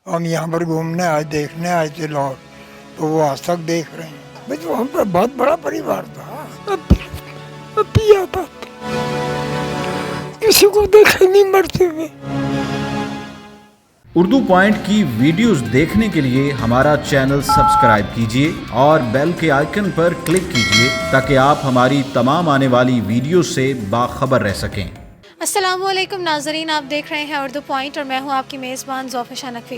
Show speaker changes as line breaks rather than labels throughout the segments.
हम यहाँ पर घूमने आए, देखने आए थे लाहौर, तो वो आज तक देख रहे हैं। भाई तो हम पर बहुत बड़ा परिवार था। अब भी आता किसी को देखा नहीं मरते हुए।
उर्दू पॉइंट की वीडियोस देखने के लिए हमारा चैनल सब्सक्राइब कीजिए और बेल के आइकन पर क्लिक कीजिए ताकि आप हमारी तमाम आने वाली वीडियो से बाखबर रह सकें।
अस्सलामुअलैकुम नाज़रीन, आप देख रहे हैं उर्दू पॉइंट और मैं हूं आपकी मेज़बान ज़ोफ़िशा नकवी।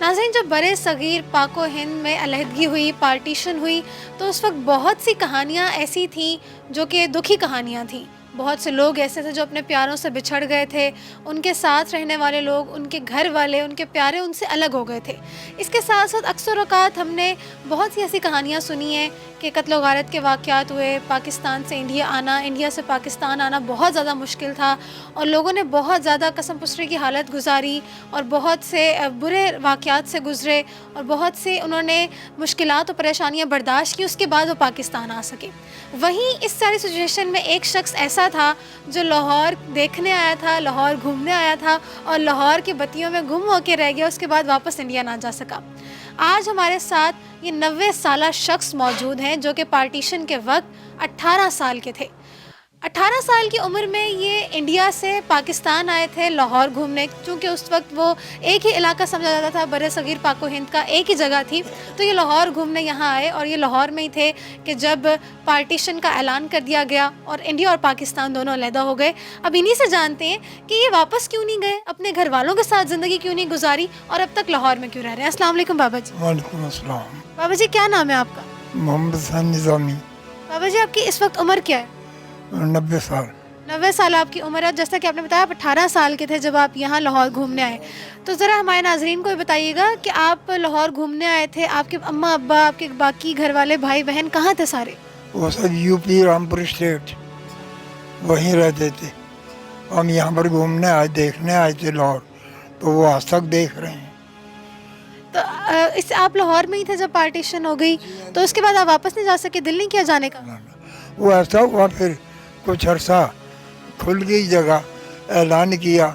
नाज़रीन, जब बड़े सग़ीर पाक व हिंद में अलहदगी हुई, पार्टीशन हुई, तो उस वक्त बहुत सी कहानियाँ ऐसी थीं जो कि दुखी कहानियाँ थीं। बहुत से लोग ऐसे थे जो अपने प्यारों से बिछड़ गए थे, उनके साथ रहने वाले लोग, उनके घर वाले, उनके प्यारे उनसे अलग हो गए थे। इसके साथ साथ अक्सर औक़ात हमने बहुत सी ऐसी कहानियाँ सुनी हैं कि क़त्ल व गारत के वाक़यात हुए, पाकिस्तान से इंडिया आना, इंडिया से पाकिस्तान आना बहुत ज़्यादा मुश्किल था और लोगों ने बहुत ज़्यादा कसम पुष्टी की हालत गुजारी और बहुत से बुरे वाक़यात से गुज़रे और बहुत से उन्होंने मुश्किलात और परेशानियाँ बर्दाश्त की, उसके बाद वो पाकिस्तान आ सके। वहीं इस सारी सिचुएशन में एक शख्स ऐसा था जो लाहौर देखने आया था, लाहौर घूमने आया था और लाहौर की बत्तियों में गुम होकर रह गया, उसके बाद वापस इंडिया ना जा सका। आज हमारे साथ ये 90 साला शख्स मौजूद हैं जो कि पार्टीशन के वक्त 18 साल के थे। 18 साल की उम्र में ये इंडिया से पाकिस्तान आए थे लाहौर घूमने, चूँकि उस वक्त वो एक ही इलाका समझा जाता था, बड़े सग़ीर पाक व हिंद का एक ही जगह थी, तो ये लाहौर घूमने यहाँ आए और ये लाहौर में ही थे कि जब पार्टीशन का ऐलान कर दिया गया और इंडिया और पाकिस्तान दोनों अलहदा हो गए। अब इन्हीं से जानते हैं कि ये वापस क्यों नहीं गए, अपने घर वालों के साथ ज़िंदगी क्यों नहीं गुजारी और अब तक लाहौर में क्यों रह रहे हैं। अस्सलाम वालेकुम बाबा जी।
वालेकुम अस्सलाम।
बाबा जी, क्या नाम है आपका?
मोहम्मद हसन निज़ामी।
बाबा जी, आपकी इस वक्त उम्र क्या है?
90 साल।
90 साल आपकी उम्र है। जैसा कि आपने बताया आप 18 साल के थे जब आप यहाँ लाहौर घूमने आए, तो ज़रा हमारे नाज़रीन को ये बताइएगा कि आप लाहौर घूमने आए थे, आपके अम्मा अब्बा, आपके बाकी घर वाले भाई बहन कहाँ थे सारे?
वो सब यूपी रामपुर स्टेट वहीं रहते थे। हम यहाँ पर घूमने आए, देखने आए थे लाहौर, तो वो आज तक देख रहे हैं।
तो इस आप लाहौर में ही थे जब पार्टीशन हो गई, तो उसके बाद आप वापस नहीं जा सके, दिल नहीं किया जाने का?
वो ऐसा हुआ, फिर कुछ अरसा खुल गई जगह, ऐलान किया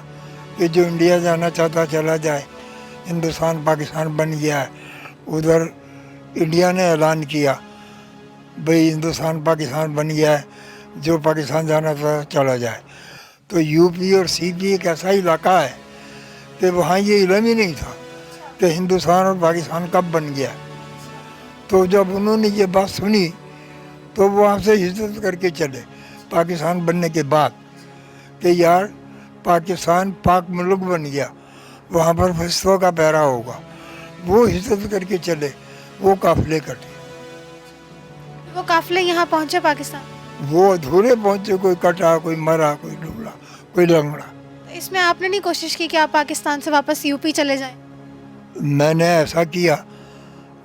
कि जो इंडिया जाना चाहता चला जाए, हिंदुस्तान पाकिस्तान बन गया है। उधर इंडिया ने ऐलान किया भाई हिंदुस्तान पाकिस्तान बन गया है, जो पाकिस्तान जाना चाहता चला जाए। तो यूपी और सीपी एक ऐसा इलाका है कि वहाँ ये इल्म ही नहीं था कि हिंदुस्तान और पाकिस्तान कब बन गया। तो जब उन्होंने ये बात सुनी तो वो वहाँ से हिजरत करके चले पाकिस्तान बनने के बाद कि यार पाकिस्तान पाक मुल्क बन गया, वहाँ पर फरिश्तों का पहरा होगा। वो हिजरत करके चले, वो काफिले कटे।
वो काफिले यहाँ पहुँचे पाकिस्तान?
वो अधूरे पहुँचे, कोई कटा, कोई मरा, कोई डुबला, कोई लंगड़ा।
तो इसमें आपने नहीं कोशिश की कि आप पाकिस्तान से वापस यूपी चले जाएं?
मैंने ऐसा किया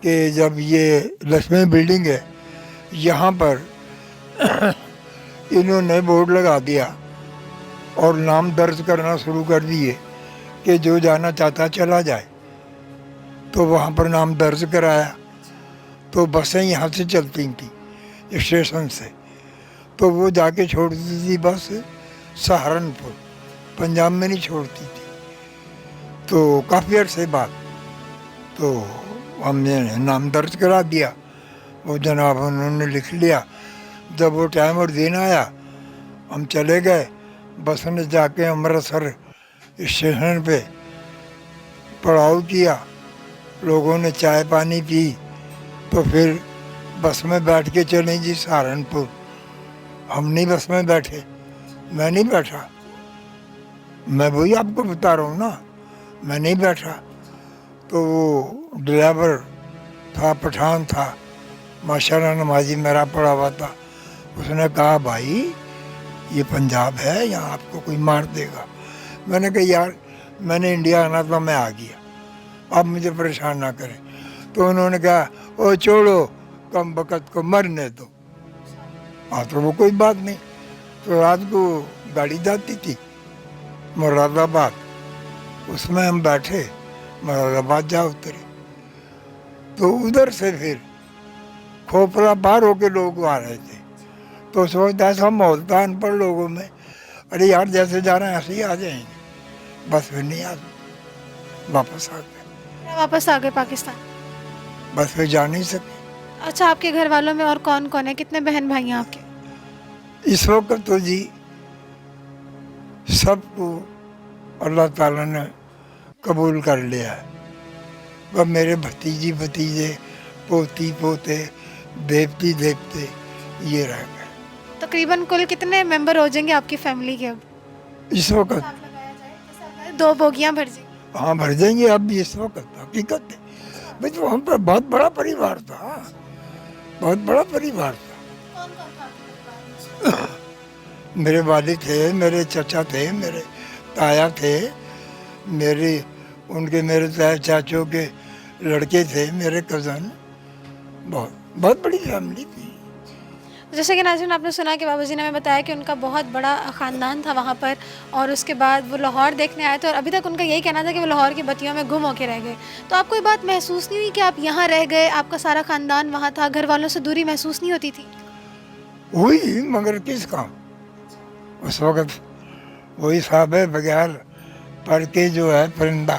कि जब ये लक्ष्मी बिल्डिंग है यहाँ पर इन्होंने बोर्ड लगा दिया और नाम दर्ज करना शुरू कर दिए कि जो जाना चाहता चला जाए। तो वहाँ पर नाम दर्ज कराया, तो बसें यहाँ से चलती थी स्टेशन से, तो वो जाके छोड़ती थी बस सहारनपुर, पंजाब में नहीं छोड़ती थी। तो काफ़ी अरसे बाद तो हमने नाम दर्ज करा दिया, वो जनाब उन्होंने लिख लिया। जब वो टाइम और दिन आया, हम चले गए। बस ने जाके अमृतसर स्टेशन पे पड़ाव किया, लोगों ने चाय पानी पी, तो फिर बस में बैठ के चले जी सहारनपुर। हम नहीं बस में बैठे, मैं नहीं बैठा, मैं वही आपको बता रहा हूँ ना, मैं नहीं बैठा। तो वो ड्राइवर था, पठान था, माशाल्लाह नमाजी मेरा पड़ा हुआ था। उसने कहा भाई ये पंजाब है, यहाँ आपको कोई मार देगा। मैंने कहा यार मैंने इंडिया आना था, मैं आ गया, अब मुझे परेशान ना करें। तो उन्होंने कहा ओ छोड़ो, कम वक़्त को मरने दो। तो वो कोई बात नहीं। तो रात को गाड़ी जाती थी मुरादाबाद, उसमें हम बैठे, मुरादाबाद जा उतरे। तो उधर से फिर खोपरा पार होके लोग आ रहे थे, तो सोचता ऐसा माहौल था अनपढ़ लोगों में, अरे यार जैसे जा रहे हैं ऐसे ही आ जाएंगे। बस फिर नहीं आ, वापस आ गए।
वापस आ गए पाकिस्तान?
बस फिर जा नहीं सके।
अच्छा, आपके घर वालों में और कौन कौन है, कितने बहन भाई हैं आपके?
इस वक्त तो जी सबको अल्लाह ताला ने कबूल कर लिया है। वह मेरे भतीजी भतीजे, पोती पोते, देवती देवते ये रह गए।
तकरीबन कुल कितने मेंबर हो जाएंगे आपकी फैमिली के अब?
इस वक्त
लगाया जाए, जैसे अब 2 बोगियां भर जाएंगी।
हाँ भर जाएंगे अब भी। इस वक्त हकीकत है भाई, तो हम पर बहुत बड़ा परिवार था, बहुत बड़ा परिवार था।
कौन कौन था आपके परिवार में?
मेरे वालिद थे, मेरे चचा थे, मेरे ताया थे, मेरे चाचों के लड़के थे, मेरे कज़न। बहुत बहुत बड़ी फैमिली थी।
जैसे कि नाज़रीन, आपने सुना कि बाबूजी ने हमें बताया कि उनका बहुत बड़ा ख़ानदान था वहाँ पर, और उसके बाद वो लाहौर देखने आए थे, और अभी तक उनका यही कहना था कि वो लाहौर की बत्तियों में गुम होकर रह गए। तो आपको ये बात महसूस नहीं हुई कि आप यहाँ रह गए, आपका सारा ख़ानदान वहाँ था, घर वालों से दूरी महसूस नहीं होती थी?
हुई, मगर किस काम। उस वक्त वही साहब है, बगैर पढ़ के जो है परिंदा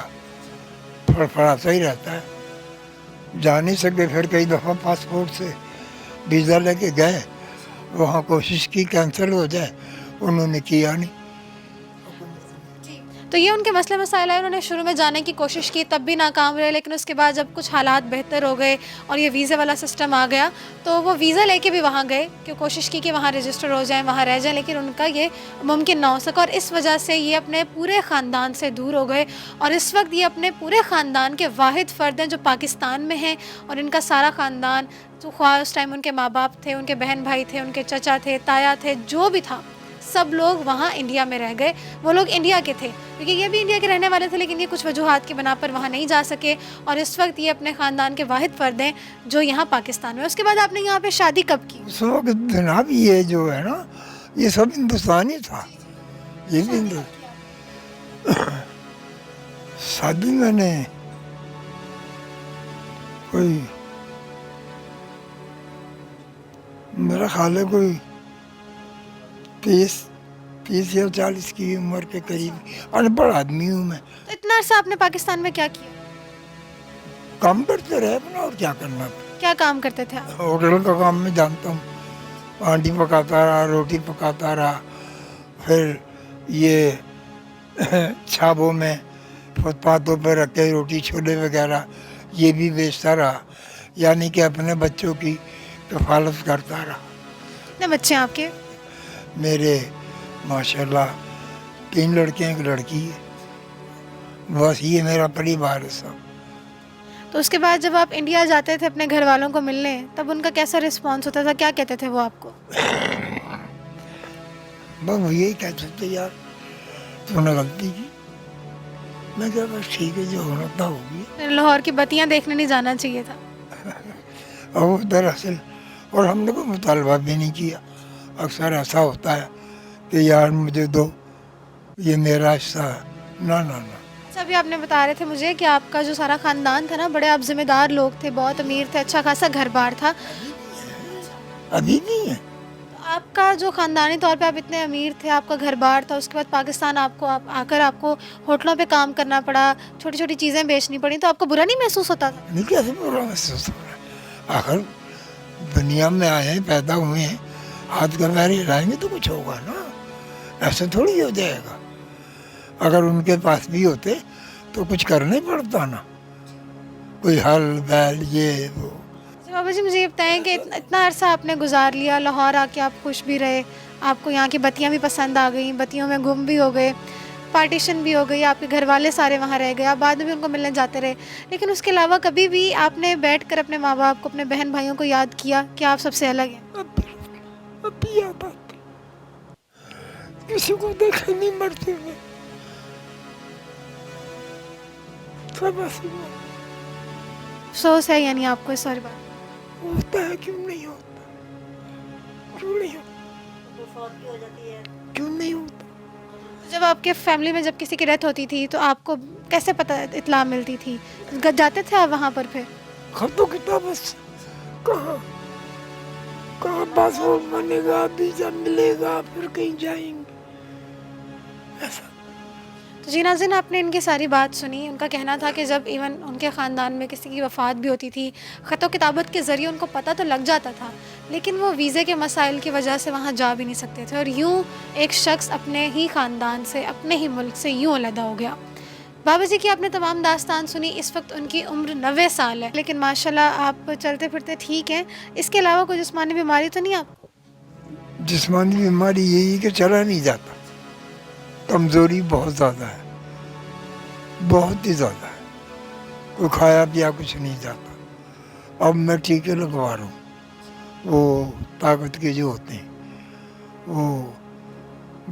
फड़फड़ाता ही रहता है। जा नहीं सके। फिर कई दफ़ा पासपोर्ट से वीज़ा लेके गए, वहाँ कोशिश की कैंसिल हो जाए, उन्होंने किया नहीं।
तो ये उनके मसले मसाइल है। उन्होंने शुरू में जाने की कोशिश की, तब भी नाकाम रहे, लेकिन उसके बाद जब कुछ हालात बेहतर हो गए और ये वीज़े वाला सिस्टम आ गया, तो वो वीज़ा लेके भी वहाँ गए, कि कोशिश की कि वहाँ रजिस्टर हो जाएं, वहाँ रह जाएं, लेकिन उनका ये मुमकिन ना हो सका, और इस वजह से ये अपने पूरे ख़ानदान से दूर हो गए। और इस वक्त ये अपने पूरे ख़ानदान के वाहिद फ़र्द हैं जो पाकिस्तान में हैं, और इनका सारा ख़ानदान, जो ख्वाह उस टाइम उनके माँ बाप थे, उनके बहन भाई थे, उनके चचा थे, ताया थे, जो भी था, सब लोग वहाँ इंडिया में रह गए। वो लोग इंडिया के थे, क्योंकि ये भी इंडिया के रहने वाले थे, लेकिन ये कुछ वजूहात की बना पर वहाँ नहीं जा सके, और इस वक्त ये अपने ख़ानदान के वाहिद फ़र्द हैं जो यहाँ पाकिस्तान में। उसके बाद आपने यहाँ पे शादी कब की?
उस वक्त जनाब ये जो है ना, ये सब हिंदुस्तानी था। ये भी शादी मैंने कोई, मेरा ख्याल है कोई 30 या 40 की उम्र के करीब। अनपढ़ आदमी हूँ मैं।
तो इतना अर्सा आपने पाकिस्तान में क्या किया?
काम करते रहे अपना, और क्या करना था।
क्या काम करते थे आप?
होटल का काम मैं जानता हूँ। हांडी पकाता रहा, रोटी पकाता रहा, फिर ये छाबों में फुटपाथों पर रख के रोटी छोले वगैरह ये भी बेचता रहा, यानी कि अपने बच्चों की कफालत करता रहा।
कितने बच्चे हैं आपके?
मेरे माशाल्लाह 3 लड़के हैं, 1 लड़की है। बस ये मेरा परिवार है सब।
तो उसके बाद जब आप इंडिया जाते थे अपने घर वालों को मिलने, तब उनका कैसा रिस्पॉन्स होता था, क्या कहते थे वो आपको?
बस वो यही कहते थे, यार तूने गलती की। मैं क्या, बस ठीक है, जो होना था हो गया।
लाहौर की बत्तियां देखने नहीं जाना चाहिए था?
और दरअसल, और हमने कोई मुतालबा भी नहीं किया। अक्सर ऐसा होता है कि यार मुझे दो, ये मेरा हिस्सा है। ना ना ना।
अच्छा, अभी आपने बता रहे थे मुझे कि आपका जो सारा ख़ानदान था ना, बड़े आप ज़िम्मेदार लोग थे, बहुत अमीर थे, अच्छा खासा घर बार था।
अभी भी है।
तो आपका जो ख़ानदानी तौर पे आप इतने अमीर थे, आपका घर बार था, उसके बाद पाकिस्तान आकर आपको होटलों पे काम करना पड़ा, छोटी छोटी चीज़ें बेचनी पड़ी, तो आपको बुरा नहीं महसूस होता था?
नहीं, कैसे बुरा महसूस हो रहा है। आखिर दुनिया में आए हैं, पैदा हुए हैं, हाथ का पैर हिलाएंगे तो कुछ होगा ना, ऐसे थोड़ी हो जाएगा। अगर उनके पास भी होते तो कुछ करना ही पड़ता ना, कोई हल बैल ये वो।
तो बाबा जी, मुझे ये बताएं कि इतना अरसा आपने गुजार लिया लाहौर आके, आप खुश भी रहे, आपको यहाँ की बत्तियाँ भी पसंद आ गई, बत्तियों में गुम भी हो गए, पार्टीशन भी हो गई, आपके घर वाले सारे वहाँ रह गए, आप बाद में भी उनको मिलने जाते रहे, लेकिन उसके अलावा कभी भी आपने बैठकर अपने माँ बाप को, अपने बहन भाइयों को याद किया कि आप सबसे अलग हैं?
अब भी याद आती, किसी को देखे नहीं मरते हुए, सब ऐसे
अफसोस है यानी आपको इस सारी बात?
होता है, क्यों नहीं होता, क्यों नहीं होता, क्यों नहीं होता।
तो जब आपके फैमिली में जब किसी की डेथ होती थी तो आपको कैसे पता इत्तला मिलती थी? जाते थे आप वहाँ पर? फिर
खतों किताब कहाँ कहाँ पासपोर्ट बनेगा, वीजा मिलेगा, फिर कहीं जाएंगे, ऐसा।
तो تو جی ناظرین، آپ نے ان کی ساری بات سنی. ان کا کہنا تھا کہ جب ایون ان کے خاندان میں کسی کی وفات بھی ہوتی تھی، خط و کتابت کے ذریعے ان کو پتہ تو لگ جاتا تھا، لیکن وہ ویزے کے مسائل کی وجہ سے وہاں جا بھی نہیں سکتے تھے، اور یوں ایک شخص اپنے ہی خاندان سے، اپنے ہی ملک سے یوں علیحدہ ہو گیا. بابا جی کی آپ نے تمام داستان سنی. اس وقت ان کی عمر 90 سال ہے، لیکن ماشاءاللہ آپ چلتے پھرتے ٹھیک ہیں. اس کے علاوہ کوئی جسمانی بیماری تو نہیں آپ؟
جسمانی بیماری یہی کہ چلا نہیں جاتا، کمزوری بہت زیادہ ہے، بہت ہی زیادہ ہے. کوئی کھایا پیا کچھ نہیں جاتا. اب میں ٹیکے لگوا رہا ہوں، وہ طاقت کے جو ہوتے ہیں، وہ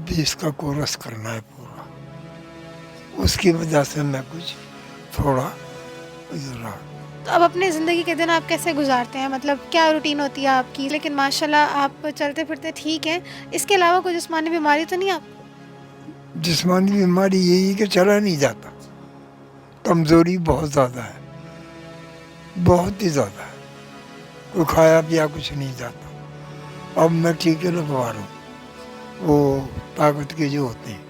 20 کا کورس کرنا ہے پورا. اس کی وجہ سے میں کچھ تھوڑا ادھر رہا.
تو اب اپنے زندگی کے دن آپ کیسے گزارتے ہیں؟ مطلب کیا روٹین ہوتی ہے آپ کی؟ لیکن ماشاءاللہ آپ چلتے پھرتے ٹھیک ہیں. اس کے علاوہ کوئی جسمانی بیماری تو نہیں آپ؟
جسمانی بیماری یہی کہ چلا نہیں جاتا، کمزوری بہت زیادہ ہے، بہت ہی زیادہ ہے. کوئی کھایا پیا کچھ نہیں جاتا. اب میں ٹیکے لگوا رہا ہوں، وہ طاقت کے جو ہوتے ہیں،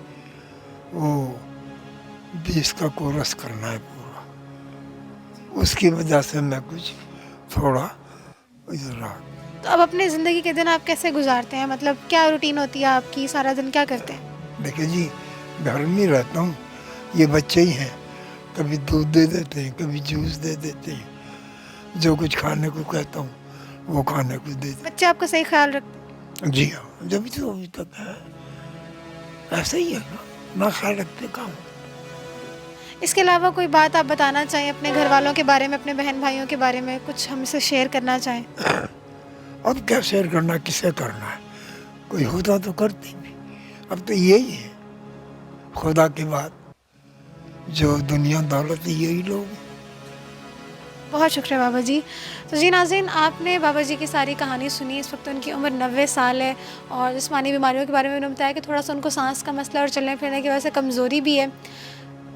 وہ 20 کا کورس کرنا ہے پورا. اس کی وجہ سے میں کچھ تھوڑا ادھر رہا.
تو اب اپنے زندگی کے دن آپ کیسے گزارتے ہیں؟ مطلب کیا روٹین ہوتی ہے آپ کی؟ سارا دن کیا کرتے ہیں؟
دیکھیں جی، گھر میں رہتا ہوں، یہ بچے ہی ہیں، کبھی دودھ دے دیتے ہیں، کبھی جوس دے دیتے ہیں. جو کچھ کھانے کو کہتا ہوں وہ کھانے کو دے دیتے
بچے آپ کا صحیح خیال رکھتے ہیں؟
ہیں. جی ہاں، جب تو ابھی تک ہے ایسا ہی ہے نا، نہ خیال رکھتے کام.
اس کے علاوہ کوئی بات آپ بتانا چاہیں اپنے گھر والوں کے بارے میں، اپنے بہن بھائیوں کے بارے میں، کچھ ہم سے شیئر کرنا چاہیں؟
اب کیا شیئر کرنا، کسے کرنا ہے؟ کوئی ہوتا تو کرتے بھی. اب تو یہی ہے، خدا کے بعد جو دنیا دولت ہے یہی لوگ ہیں.
بہت شکریہ بابا جی. تو جی ناظرین، آپ نے بابا جی کی ساری کہانی سنی. اس وقت ان کی عمر 90 سال ہے، اور جسمانی بیماریوں کے بارے میں انہوں نے بتایا کہ تھوڑا سا ان کو سانس کا مسئلہ اور چلنے پھرنے کی وجہ سے کمزوری بھی ہے.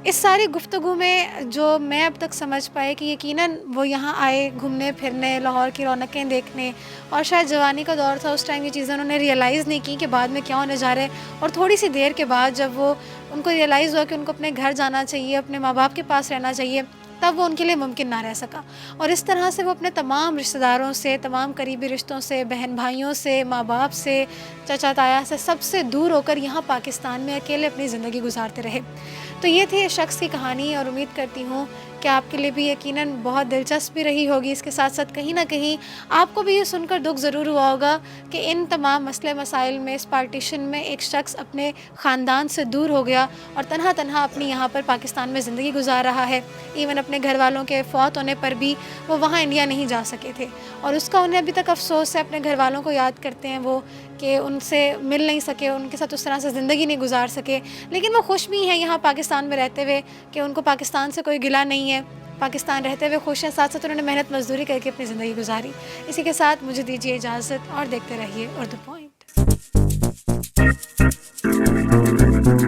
اس ساری گفتگو میں جو میں اب تک سمجھ پائے کہ یقیناً وہ یہاں آئے گھومنے پھرنے، لاہور کی رونقیں دیکھنے، اور شاید جوانی کا دور تھا، اس ٹائم یہ چیزیں انہوں نے ریئلائز نہیں کی کہ بعد میں کیا ہونے جا رہے ہیں. اور تھوڑی سی دیر کے بعد جب وہ ان کو ریئلائز ہوا کہ ان کو اپنے گھر جانا چاہیے، اپنے ماں باپ کے پاس رہنا چاہیے، تب وہ ان کے لیے ممکن نہ رہ سکا. اور اس طرح سے وہ اپنے تمام رشتہ داروں سے، تمام قریبی رشتوں سے، بہن بھائیوں سے، ماں باپ سے، چچا تایا سے، سب سے دور ہو کر یہاں پاکستان میں اکیلے اپنی زندگی گزارتے رہے. تو یہ تھی اس شخص کی کہانی، اور امید کرتی ہوں کہ آپ کے لیے بھی یقیناً بہت دلچسپ بھی رہی ہوگی. اس کے ساتھ ساتھ کہیں نہ کہیں آپ کو بھی یہ سن کر دکھ ضرور ہوا ہوگا کہ ان تمام مسئلے مسائل میں، اس پارٹیشن میں ایک شخص اپنے خاندان سے دور ہو گیا اور تنہا تنہا اپنی یہاں پر پاکستان میں زندگی گزار رہا ہے. ایون اپنے گھر والوں کے فوت ہونے پر بھی وہ وہاں انڈیا نہیں جا سکے تھے، اور اس کا انہیں ابھی تک افسوس ہے. اپنے گھر والوں کو یاد کرتے ہیں وہ کہ ان سے مل نہیں سکے، ان کے ساتھ اس طرح سے زندگی نہیں گزار سکے. لیکن وہ خوش بھی ہیں یہاں پاکستان میں رہتے ہوئے کہ ان کو پاکستان سے کوئی گلہ نہیں ہے. پاکستان رہتے ہوئے خوش ہیں، ساتھ ساتھ انہوں نے محنت مزدوری کر کے اپنی زندگی گزاری. اسی کے ساتھ مجھے دیجیے اجازت، اور دیکھتے رہیے اردو پوائنٹ.